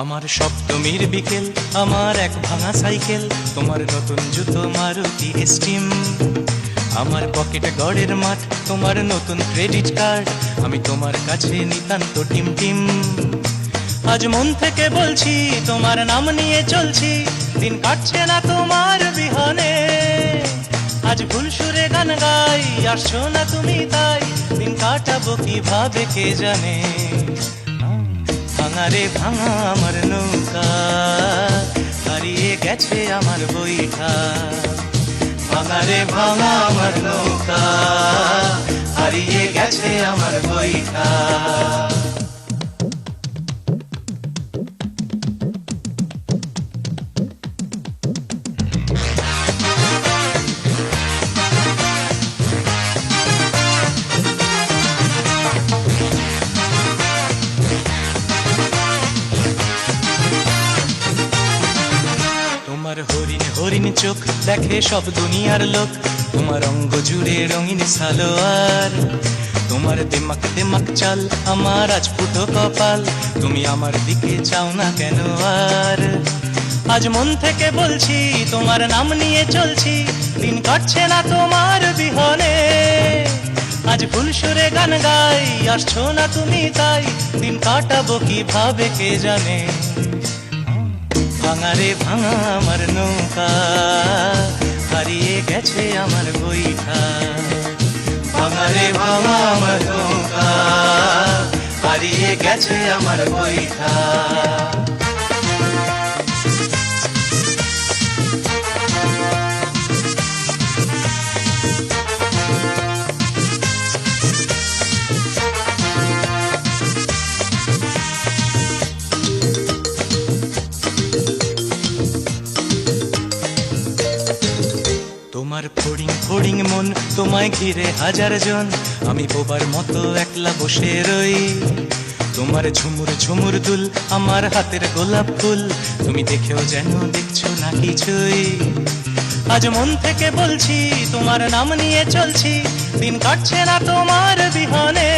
আমার সপ্তমীর বিকেল, আমার এক ভাঙা সাইকেল, তোমার নতুন জুতো মারুতি স্টিম, আমার পকেটে গড়ের মাঠ, তোমার নতুন ক্রেডিট কার্ড, আমি তোমার কাছে নিতান্ত টিম টিম। আজ মন থেকে বলছি, তোমার নাম নিয়ে চলছি, দিন কাটছে না তোমার বিহনে। আজ ভুল সুরে গান গাই, আসছো না তুমি তাই, দিন কাটাবো কিভাবে কে জানে। ভাঙা রে ভাঙা আমার নৌকা, হারিয়ে গেছে আমার বইটা। ভাঙা রে ভাঙা আমার নৌকা, হারিয়ে গেছে আমার বইটা। তোমার হরিণ হরিণ চোখ দেখে সব দুনিয়ার লোক, তোমার অঙ্গ জুড়ে রঙিন সালোয়ার, তোমার দিমাক দিমাক চাল, আমার আজ ফুটো কপাল, তুমি আমার দিকে চাও না কেন আর। আজ মন থেকে বলছি, তোমার নাম নিয়ে চলছি, দিন কাটছে না তোমার বিহনে। আজ ফুল সুরে গান গাই, আসছো না তুমি তাই, দিন কাটাবো কিভাবে কে জানে। ভাঙা রে ভাঙা আমার নৌকা, হারিয়ে গেছে আমার বইটা। ভাঙা রে ভাঙা আমার নৌকা, হারিয়ে গেছে আমার বইটা। তোমার ফড়িং ফড়িং মন, তোমায় ঘিরে হাজার জন, আমি বোবার মতো একলা বসে রই। তোমার ঝুমুর ঝুমুর দুল, আমার হাতের গোলাপ ফুল, তুমি দেখেও যেন দেখছো না কিছুই। আজ মন থেকে বলছি, তোমার নাম নিয়ে চলছি, দিন কাটছে না তোমার বিহনে।